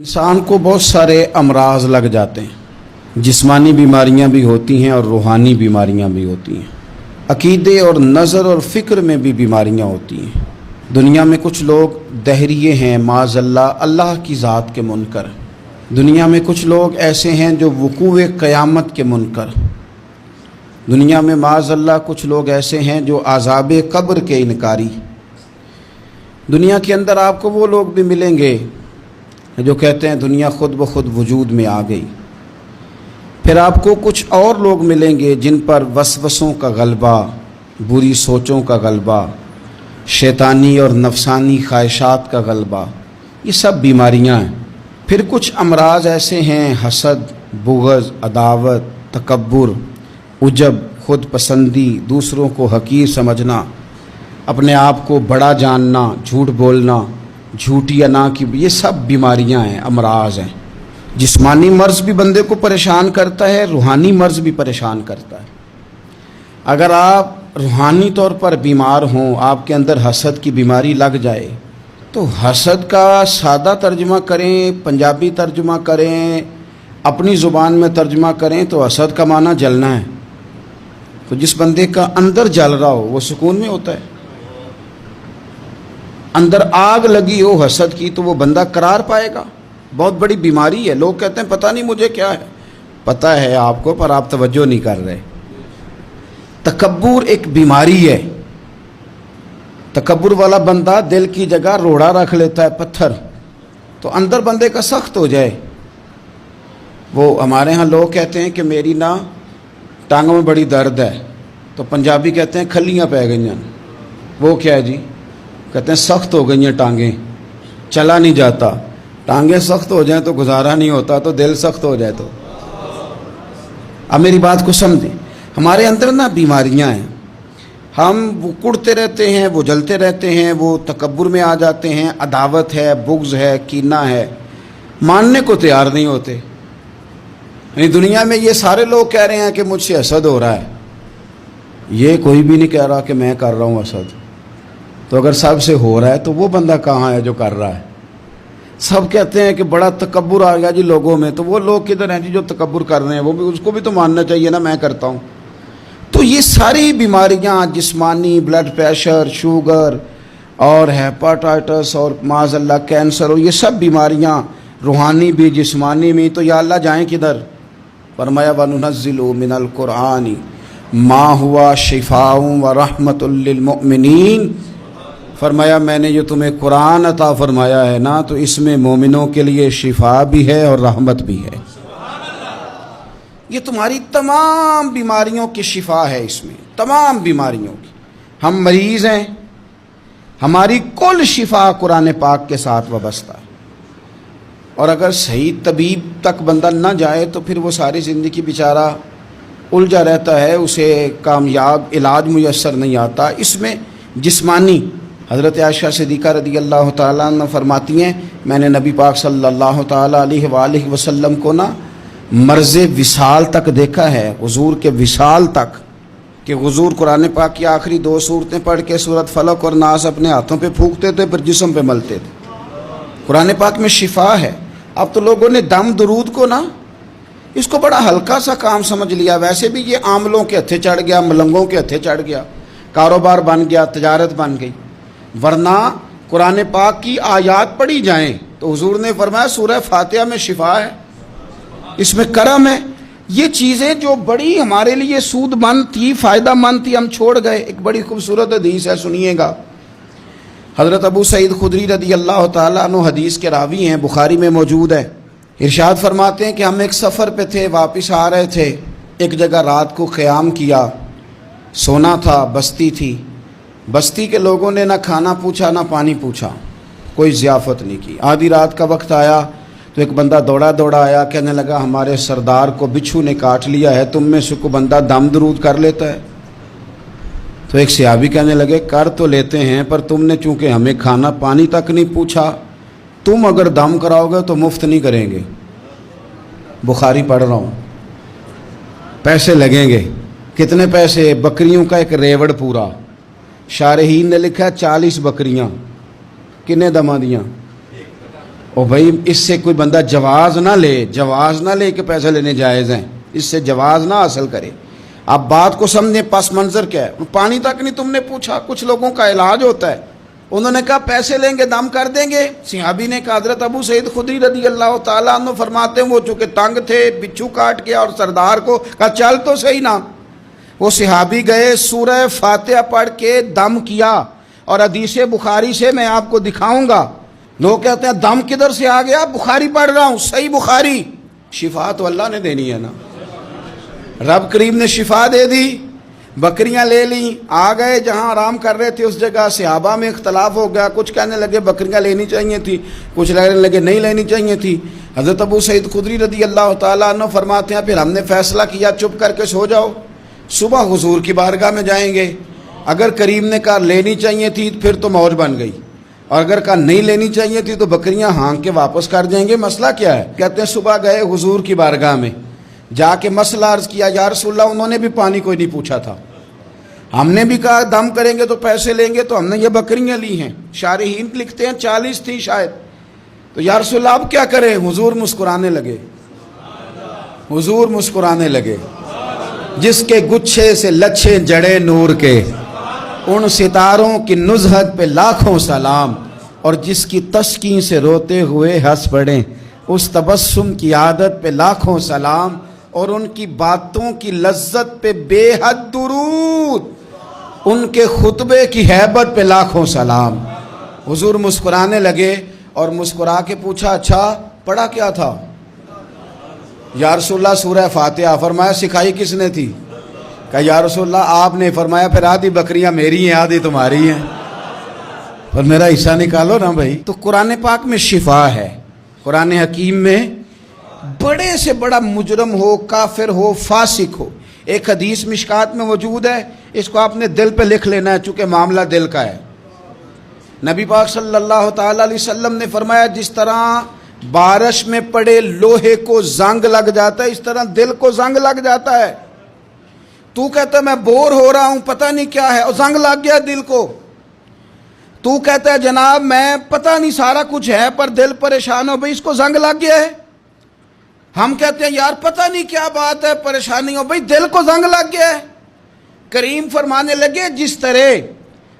انسان کو بہت سارے امراض لگ جاتے ہیں، جسمانی بیماریاں بھی ہوتی ہیں اور روحانی بیماریاں بھی ہوتی ہیں، عقیدے اور نظر اور فکر میں بھی بیماریاں ہوتی ہیں۔ دنیا میں کچھ لوگ دہریے ہیں، معاذ اللہ کی ذات کے منکر۔ دنیا میں کچھ لوگ ایسے ہیں جو وقوع قیامت کے منکر۔ دنیا میں معاذ اللہ کچھ لوگ ایسے ہیں جو عذاب قبر کے انکاری۔ دنیا کے اندر آپ کو وہ لوگ بھی ملیں گے جو کہتے ہیں دنیا خود بخود وجود میں آ گئی۔ پھر آپ کو کچھ اور لوگ ملیں گے جن پر وسوسوں کا غلبہ، بری سوچوں کا غلبہ، شیطانی اور نفسانی خواہشات کا غلبہ، یہ سب بیماریاں ہیں۔ پھر کچھ امراض ایسے ہیں، حسد، بغض، عداوت، تکبر، عجب، خود پسندی، دوسروں کو حقیر سمجھنا، اپنے آپ کو بڑا جاننا، جھوٹ بولنا، جھوٹی انا کی، یہ سب بیماریاں ہیں، امراض ہیں۔ جسمانی مرض بھی بندے کو پریشان کرتا ہے، روحانی مرض بھی پریشان کرتا ہے۔ اگر آپ روحانی طور پر بیمار ہوں، آپ کے اندر حسد کی بیماری لگ جائے تو حسد کا سادہ ترجمہ کریں، پنجابی ترجمہ کریں، اپنی زبان میں ترجمہ کریں تو حسد کا معنی جلنا ہے۔ تو جس بندے کا اندر جل رہا ہو وہ سکون میں ہوتا ہے۔ اندر آگ لگی ہو حسد کی تو وہ بندہ قرار پائے گا۔ بہت بڑی بیماری ہے۔ لوگ کہتے ہیں پتہ نہیں مجھے کیا ہے، پتہ ہے آپ کو پر آپ توجہ نہیں کر رہے۔ تکبر ایک بیماری ہے۔ تکبر والا بندہ دل کی جگہ روڑا رکھ لیتا ہے، پتھر، تو اندر بندے کا سخت ہو جائے۔ وہ ہمارے ہاں لوگ کہتے ہیں کہ میری نا ٹانگوں میں بڑی درد ہے، تو پنجابی کہتے ہیں کھلیاں پہ گئی ہیں۔ وہ کیا ہے جی؟ کہتے ہیں سخت ہو گئی ہیں ٹانگیں، چلا نہیں جاتا۔ ٹانگیں سخت ہو جائیں تو گزارا نہیں ہوتا، تو دل سخت ہو جائے تو۔ اب میری بات کو سمجھیں، ہمارے اندر نا بیماریاں ہیں، ہم وہ کڑتے رہتے ہیں، وہ جلتے رہتے ہیں، وہ تکبر میں آ جاتے ہیں، عداوت ہے، بغض ہے، کینہ ہے، ماننے کو تیار نہیں ہوتے۔ یعنی دنیا میں یہ سارے لوگ کہہ رہے ہیں کہ مجھ سے حسد ہو رہا ہے، یہ کوئی بھی نہیں کہہ رہا کہ میں کر رہا ہوں حسد۔ تو اگر سب سے ہو رہا ہے تو وہ بندہ کہاں ہے جو کر رہا ہے؟ سب کہتے ہیں کہ بڑا تکبر آ گیا جی لوگوں میں، تو وہ لوگ کدھر ہیں جی جو تکبر کر رہے ہیں؟ وہ بھی، اس کو بھی تو ماننا چاہیے نا میں کرتا ہوں۔ تو یہ ساری بیماریاں، جسمانی، بلڈ پریشر، شوگر اور ہیپاٹائٹس اور معاذ اللہ کینسر، اور یہ سب بیماریاں روحانی بھی جسمانی بھی، تو یا اللہ جائیں کدھر؟ فرمایا وَنُنَزِّلُ مِنَ الْقُرْآنِ مَا هُوَ شِفَاءٌ وَرَحْمَةٌ لِّلْمُؤْمِنِينَ۔ فرمایا میں نے جو تمہیں قرآن عطا فرمایا ہے نا، تو اس میں مومنوں کے لیے شفا بھی ہے اور رحمت بھی ہے۔ یہ تمہاری تمام بیماریوں کی شفا ہے، اس میں تمام بیماریوں کی۔ ہم مریض ہیں، ہماری کل شفا قرآن پاک کے ساتھ وابستہ ہے۔ اور اگر صحیح طبیب تک بندہ نہ جائے تو پھر وہ ساری زندگی بیچارہ الجھا رہتا ہے، اسے کامیاب علاج میسر نہیں آتا۔ اس میں جسمانی، حضرت عائشہ صدیقہ رضی اللہ تعالیٰ عنہ فرماتی ہیں میں نے نبی پاک صلی اللہ تعالیٰ علیہ وآلہ وسلم کو نا مرض وصال تک دیکھا ہے، حضور کے وصال تک، کہ حضور قرآن پاک کی آخری 2 سورتیں پڑھ کے سورت فلق اور ناس اپنے ہاتھوں پہ پھونکتے تھے، پھر جسم پہ ملتے تھے۔ قرآن پاک میں شفا ہے۔ اب تو لوگوں نے دم درود کو نا اس کو بڑا ہلکا سا کام سمجھ لیا۔ ویسے بھی یہ عاملوں کے ہتھے چڑھ گیا، ملنگوں کے ہتھے چڑھ گیا، کاروبار بن گیا، تجارت بن گئی۔ ورنہ قرآن پاک کی آیات پڑھی جائیں تو حضور نے فرمایا سورہ فاتحہ میں شفا ہے، اس میں کرم ہے۔ یہ چیزیں جو بڑی ہمارے لیے سود مند تھی، فائدہ مند تھی، ہم چھوڑ گئے۔ ایک بڑی خوبصورت حدیث ہے، سنیے گا۔ حضرت ابو سعید خدری رضی اللہ تعالیٰ عنہ حدیث کے راوی ہیں، بخاری میں موجود ہے۔ ارشاد فرماتے ہیں کہ ہم ایک سفر پہ تھے، واپس آ رہے تھے، ایک جگہ رات کو قیام کیا، سونا تھا، بستی تھی۔ بستی کے لوگوں نے نہ کھانا پوچھا نہ پانی پوچھا، کوئی ضیافت نہیں کی۔ آدھی رات کا وقت آیا تو ایک بندہ دوڑا دوڑا آیا، کہنے لگا ہمارے سردار کو بچھو نے کاٹ لیا ہے، تم میں سے کوئی بندہ دم درود کر لیتا ہے؟ تو ایک صحابی کہنے لگے کر تو لیتے ہیں، پر تم نے چونکہ ہمیں کھانا پانی تک نہیں پوچھا، تم اگر دم کراؤ گے تو مفت نہیں کریں گے۔ بخاری پڑھ رہا ہوں، پیسے لگیں گے۔ کتنے پیسے؟ بکریوں کا ایک ریوڑ پورا۔ شارحین نے لکھا 40 بکریاں، کنے دما دیاں؟ اور بھائی اس سے کوئی بندہ جواز نہ لے کہ پیسے لینے جائز ہیں، اس سے جواز نہ حاصل کرے۔ آپ بات کو سمجھیں، پس منظر کیا ہے؟ پانی تک نہیں تم نے پوچھا۔ کچھ لوگوں کا علاج ہوتا ہے، انہوں نے کہا پیسے لیں گے دم کر دیں گے۔ صحابی نے کہا، حضرت ابو سعید خدری رضی اللہ تعالیٰ عنہ فرماتے ہیں وہ چونکہ تنگ تھے، بچھو کاٹ گیا اور سردار کو کہا چل تو صحیح نا۔ وہ صحابی گئے، سورہ فاتحہ پڑھ کے دم کیا، اور حدیث بخاری سے میں آپ کو دکھاؤں گا۔ لوگ کہتے ہیں دم کدھر سے آ گیا؟ بخاری پڑھ رہا ہوں، صحیح بخاری۔ شفا تو اللہ نے دینی ہے نا، رب کریم نے شفا دے دی۔ بکریاں لے لیں، آ گئے جہاں آرام کر رہے تھے اس جگہ۔ صحابہ میں اختلاف ہو گیا، کچھ کہنے لگے بکریاں لینی چاہیے تھی، کچھ کہنے لگے نہیں لینی چاہیے تھی۔ حضرت ابو سعید خدری رضی اللہ تعالیٰ عنہ فرماتے ہیں پھر ہم نے فیصلہ کیا چپ کر کے سو جاؤ، صبح حضور کی بارگاہ میں جائیں گے۔ اگر کریم نے کہا لینی چاہیے تھی پھر تو موج بن گئی، اور اگر کہا نہیں لینی چاہیے تھی تو بکریاں ہانک کے واپس کر جائیں گے۔ مسئلہ کیا ہے؟ کہتے ہیں صبح گئے حضور کی بارگاہ میں، جا کے مسئلہ عرض کیا، یا رسول اللہ انہوں نے بھی پانی کوئی نہیں پوچھا تھا، ہم نے بھی کہا دم کریں گے تو پیسے لیں گے، تو ہم نے یہ بکریاں لی ہیں۔ شارحین لکھتے ہیں 40 تھی شاید، تو یا رسول اللہ اب کیا کریں؟ حضور مسکرانے لگے، حضور مسکرانے لگے۔ جس کے گچھے سے لچھے جڑے نور کے، ان ستاروں کی نزہت پہ لاکھوں سلام، اور جس کی تسکین سے روتے ہوئے ہنس پڑیں، اس تبسم کی عادت پہ لاکھوں سلام، اور ان کی باتوں کی لذت پہ بے حد درود، ان کے خطبے کی ہیبت پہ لاکھوں سلام۔ حضور مسکرانے لگے اور مسکرا کے پوچھا اچھا پڑھا کیا تھا؟ یا رسول اللہ سورہ فاتحہ۔ فرمایا سکھائی کس نے تھی؟ کہا یا رسول اللہ آپ نے۔ فرمایا پھر آدھی بکریاں میری ہیں آدھی تمہاری ہیں، پر میرا حصہ نکالو نا بھائی۔ تو قرآن پاک میں شفا ہے، قرآن حکیم میں بڑے سے بڑا مجرم ہو، کافر ہو، فاسق ہو، ایک حدیث مشکات میں موجود ہے، اس کو آپ نے دل پہ لکھ لینا ہے چونکہ معاملہ دل کا ہے۔ نبی پاک صلی اللہ تعالیٰ علیہ وسلم نے فرمایا جس طرح بارش میں پڑے لوہے کو زنگ لگ جاتا ہے، اس طرح دل کو زنگ لگ جاتا ہے۔ تو کہتا ہے میں بور ہو رہا ہوں پتہ نہیں کیا ہے، اور زنگ لگ گیا دل کو۔ تو کہتا ہے جناب میں پتہ نہیں سارا کچھ ہے پر دل پریشان ہو، بھئی اس کو زنگ لگ گیا ہے۔ ہم کہتے ہیں یار پتہ نہیں کیا بات ہے، پریشانی ہو، بھئی دل کو زنگ لگ گیا ہے۔ کریم فرمانے لگے جس طرح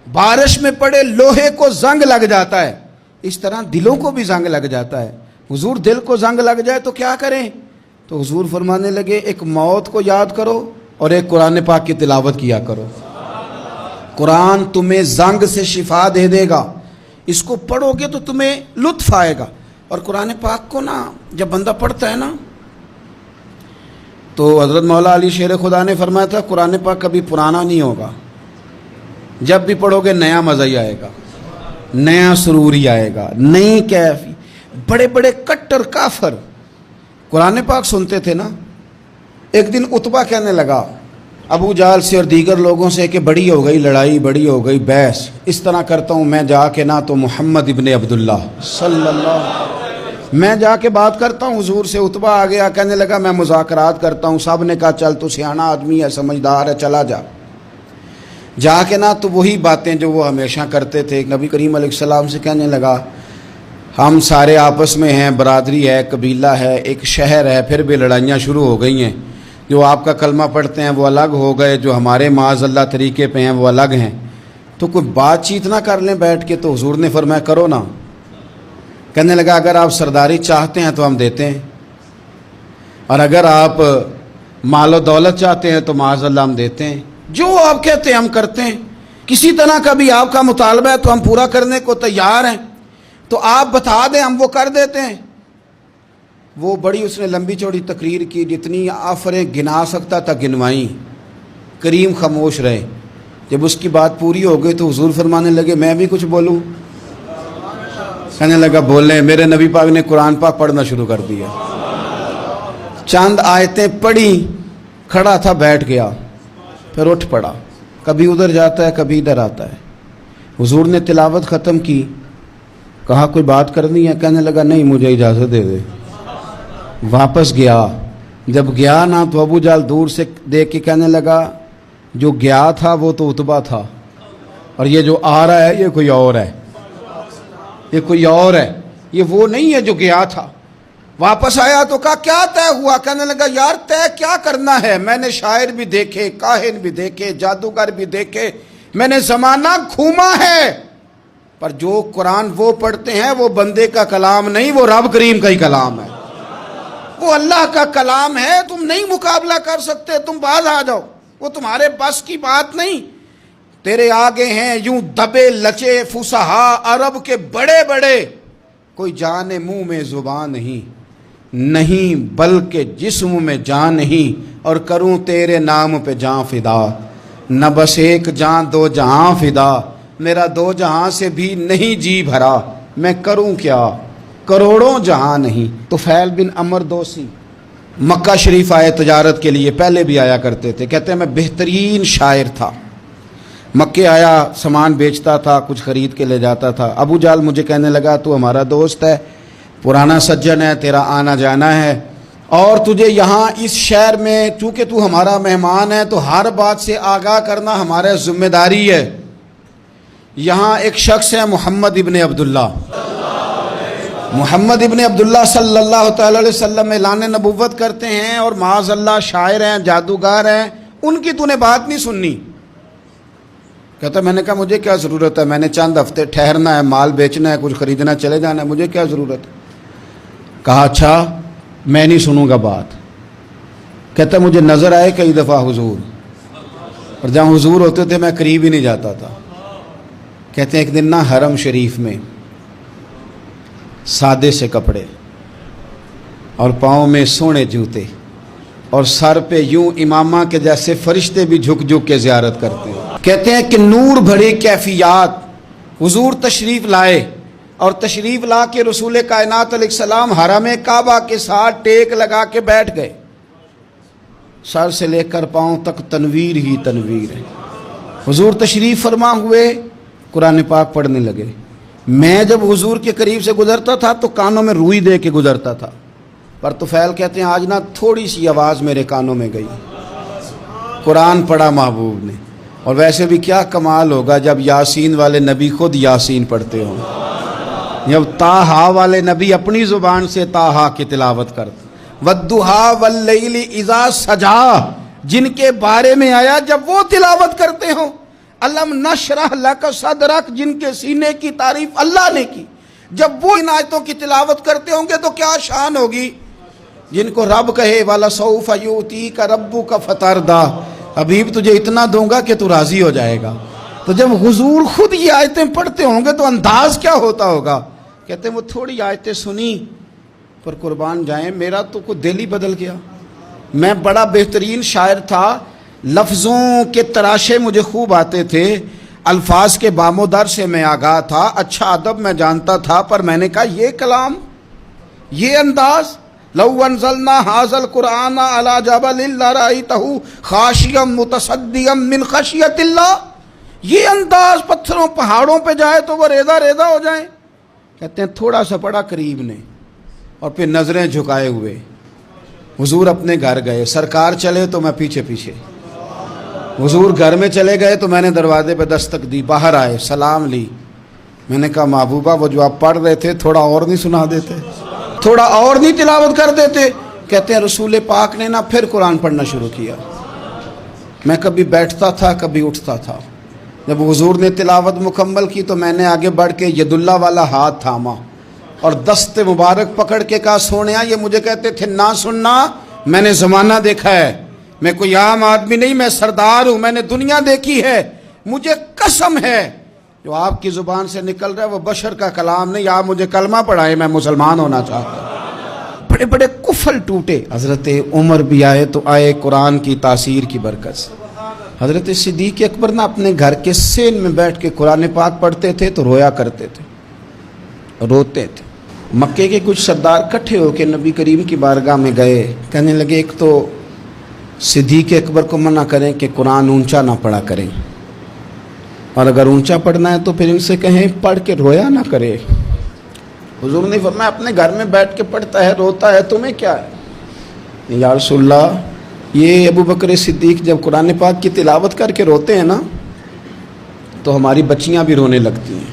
بارش میں پڑے لوہے کو زنگ لگ جاتا ہے، اس طرح دلوں کو بھی زنگ لگ جاتا ہے۔ حضور دل کو زنگ لگ جائے تو کیا کریں؟ تو حضور فرمانے لگے ایک موت کو یاد کرو اور ایک قرآن پاک کی تلاوت کیا کرو۔ قرآن تمہیں زنگ سے شفا دے دے گا، اس کو پڑھو گے تو تمہیں لطف آئے گا۔ اور قرآن پاک کو نا جب بندہ پڑھتا ہے نا تو حضرت مولا علی شیر خدا نے فرمایا تھا قرآن پاک کبھی پرانا نہیں ہوگا، جب بھی پڑھو گے نیا مزہ ہی آئے گا، نیا سرور ہی آئے گا، نئی کیفی۔ بڑے بڑے کٹر کافر قرآن پاک سنتے تھے نا۔ ایک دن عتبہ کہنے لگا ابو جہل سے اور دیگر لوگوں سے کہ بڑی ہو گئی لڑائی، بڑی ہو گئی بحث، اس طرح کرتا ہوں میں جا کے نہ تو محمد ابن عبداللہ صلی اللہ میں جا کے بات کرتا ہوں حضور سے۔ عتبہ آ گیا کہنے لگا میں مذاکرات کرتا ہوں۔ سب نے کہا چل تو سیانا آدمی ہے، سمجھدار ہے، چلا جا۔ جا کے نہ تو وہی باتیں جو وہ ہمیشہ کرتے تھے، نبی کریم علیہ السلام سے کہنے لگا ہم سارے آپس میں ہیں، برادری ہے، قبیلہ ہے، ایک شہر ہے، پھر بھی لڑائیاں شروع ہو گئی ہیں۔ جو آپ کا کلمہ پڑھتے ہیں وہ الگ ہو گئے، جو ہمارے معاذ اللہ طریقے پہ ہیں وہ الگ ہیں، تو کوئی بات چیت نہ کر لیں بیٹھ کے۔ تو حضور نے فرمایا کرو نا۔ کہنے لگا اگر آپ سرداری چاہتے ہیں تو ہم دیتے ہیں، اور اگر آپ مال و دولت چاہتے ہیں تو معاذ اللہ ہم دیتے ہیں، جو آپ کہتے ہیں ہم کرتے ہیں۔ کسی طرح کا بھی آپ کا مطالبہ ہے تو ہم پورا کرنے کو تیار ہیں، تو آپ بتا دیں ہم وہ کر دیتے ہیں۔ وہ بڑی اس نے لمبی چوڑی تقریر کی، جتنی آفریں گنا سکتا تھا گنوائیں۔ کریم خاموش رہے۔ جب اس کی بات پوری ہو گئی تو حضور فرمانے لگے میں بھی کچھ بولوں؟ کہنے لگا بولیں۔ میرے نبی پاک نے قرآن پاک پڑھنا شروع کر دیا، چند آیتیں پڑھی، کھڑا تھا بیٹھ گیا، پھر اٹھ پڑا، کبھی ادھر جاتا ہے کبھی ادھر آتا ہے۔ حضور نے تلاوت ختم کی، کہا کوئی بات کرنی ہے؟ کہنے لگا نہیں مجھے اجازت دے دے۔ واپس گیا، جب گیا نا تو ابو جہل دور سے دیکھ کے کہنے لگا جو گیا تھا وہ تو عتبہ تھا، اور یہ جو آ رہا ہے یہ کوئی اور ہے، یہ کوئی اور ہے، یہ وہ نہیں ہے جو گیا تھا۔ واپس آیا تو کہا کیا طے ہوا؟ کہنے لگا یار طے کیا کرنا ہے، میں نے شاعر بھی دیکھے، کاہن بھی دیکھے، جادوگر بھی دیکھے، میں نے زمانہ گھوما ہے، پر جو قرآن وہ پڑھتے ہیں وہ بندے کا کلام نہیں، وہ رب کریم کا ہی کلام ہے، وہ اللہ کا کلام ہے، تم نہیں مقابلہ کر سکتے، تم باز آ جاؤ، وہ تمہارے بس کی بات نہیں۔ تیرے آگے ہیں یوں دبے لچے فصحا عرب کے بڑے بڑے، کوئی جان منہ میں زبان نہیں بلکہ جسم میں جان نہیں، اور کروں تیرے نام پہ جان فدا، نہ بس ایک جان دو جہاں فدا، میرا دو جہاں سے بھی نہیں جی بھرا، میں کروں کیا کروڑوں جہاں نہیں۔ طفیل بن عمرو دوسی مکہ شریف آئے تجارت کے لیے، پہلے بھی آیا کرتے تھے، کہتے ہیں میں بہترین شاعر تھا، مکے آیا سامان بیچتا تھا، کچھ خرید کے لے جاتا تھا۔ ابو جہل مجھے کہنے لگا تو ہمارا دوست ہے، پرانا سجن ہے، تیرا آنا جانا ہے، اور تجھے یہاں اس شہر میں چونکہ تو ہمارا مہمان ہے تو ہر بات سے آگاہ کرنا ہمارا ذمہ داری ہے۔ یہاں ایک شخص ہے محمد ابن عبداللہ، محمد ابن عبداللہ صلی اللہ تعالی علیہ وسلم اعلان نبوت کرتے ہیں، اور معاذ اللہ شاعر ہیں، جادوگر ہیں، ان کی تو نے بات نہیں سننی۔ کہتا میں نے کہا مجھے کیا ضرورت ہے، میں نے چند ہفتے ٹھہرنا ہے، مال بیچنا ہے، کچھ خریدنا، چلے جانا ہے، مجھے کیا ضرورت ہے؟ کہا اچھا میں نہیں سنوں گا بات۔ کہتا مجھے نظر آئے کئی دفعہ حضور، اور جہاں حضور ہوتے تھے میں قریب ہی نہیں جاتا تھا۔ کہتے ہیں ایک دن نا حرم شریف میں سادے سے کپڑے اور پاؤں میں سونے جوتے اور سر پہ یوں امامہ کے جیسے فرشتے بھی جھک جھک کے زیارت کرتے ہیں۔ کہتے ہیں کہ نور بھری کیفیات حضور تشریف لائے، اور تشریف لا کے رسول کائنات علیہ السلام حرم کعبہ کے ساتھ ٹیک لگا کے بیٹھ گئے، سر سے لے کر پاؤں تک تنویر ہی تنویر ہے۔ حضور تشریف فرما ہوئے، قرآن پاک پڑھنے لگے۔ میں جب حضور کے قریب سے گزرتا تھا تو کانوں میں روئی دے کے گزرتا تھا، پر طفیل کہتے ہیں آج نا تھوڑی سی آواز میرے کانوں میں گئی، قرآن پڑھا محبوب نے۔ اور ویسے بھی کیا کمال ہوگا جب یاسین والے نبی خود یاسین پڑھتے ہوں، جب طٰہٰ والے نبی اپنی زبان سے طٰہٰ کی تلاوت کرتے، وَالضُّحَىٰ وَاللَّيْلِ إِذَا سَجَىٰ جن کے بارے میں آیا جب وہ تلاوت کرتے ہوں، الم نشرح لک صدرک جن کے سینے کی تعریف اللہ نے کی، جب وہ ان آیتوں کی تلاوت کرتے ہوں گے تو کیا شان ہوگی۔ جن کو رب کہے وَلَسَوْفَ يُؤْتِيكَ رَبُّكَ فَتَرْضَىٰ حبیب تجھے اتنا دوں گا کہ تو راضی ہو جائے گا، تو جب حضور خود یہ آیتیں پڑھتے ہوں گے تو انداز کیا ہوتا ہوگا۔ کہتے ہیں وہ تھوڑی آیتیں سنی پر قربان جائیں میرا تو کوئی دل ہی بدل گیا۔ میں بڑا بہترین شاعر تھا، لفظوں کے تراشے مجھے خوب آتے تھے، الفاظ کے بام و در سے میں آگاہ تھا، اچھا ادب میں جانتا تھا، پر میں نے کہا یہ کلام، یہ انداز، لو انزلنا هذا القرآن على جبل لرأيته خاشعا متصدعا من خشیۃ اللہ، یہ انداز پتھروں پہاڑوں پہ جائے تو وہ ریزہ ریزہ ہو جائیں۔ کہتے ہیں تھوڑا سا پڑا قریب نے، اور پھر نظریں جھکائے ہوئے حضور اپنے گھر گئے، سرکار چلے تو میں پیچھے پیچھے، حضور گھر میں چلے گئے تو میں نے دروازے پہ دستک دی، باہر آئے، سلام لی، میں نے کہا محبوبہ وہ جو آپ پڑھ رہے تھے تھوڑا اور نہیں سنا دیتے، تھوڑا اور نہیں تلاوت کر دیتے۔ کہتے ہیں رسول پاک نے نا پھر قرآن پڑھنا شروع کیا، میں کبھی بیٹھتا تھا کبھی اٹھتا تھا، جب حضور نے تلاوت مکمل کی تو میں نے آگے بڑھ کے ید اللہ والا ہاتھ تھاما اور دست مبارک پکڑ کے کہا سونیا یہ مجھے کہتے تھے نہ سننا، میں نے زمانہ دیکھا ہے، میں کوئی عام آدمی نہیں، میں سردار ہوں، میں نے دنیا دیکھی ہے، مجھے قسم ہے جو آپ کی زبان سے نکل رہا ہے وہ بشر کا کلام نہیں، آپ مجھے کلمہ پڑھائے، میں مسلمان ہونا چاہتا ہوں۔ بڑے بڑے کفل ٹوٹے۔ حضرت عمر بھی آئے تو آئے قرآن کی تاثیر کی برکت سے۔ حضرت صدیق اکبر نا اپنے گھر کے سین میں بیٹھ کے قرآن پاک پڑھتے تھے تو رویا کرتے تھے، روتے تھے۔ مکے کے کچھ سردار کٹھے ہو کے نبی کریم کی بارگاہ میں گئے، کہنے لگے ایک تو صدیق اکبر کو منع کریں کہ قرآن اونچا نہ پڑھا کریں، اور اگر اونچا پڑھنا ہے تو پھر ان سے کہیں پڑھ کے رویا نہ کرے۔ حضور نے فرمایا اپنے گھر میں بیٹھ کے پڑھتا ہے، روتا ہے، تمہیں کیا ہے؟ یا رسول اللہ یہ ابو بکر صدیق جب قرآن پاک کی تلاوت کر کے روتے ہیں نا تو ہماری بچیاں بھی رونے لگتی ہیں۔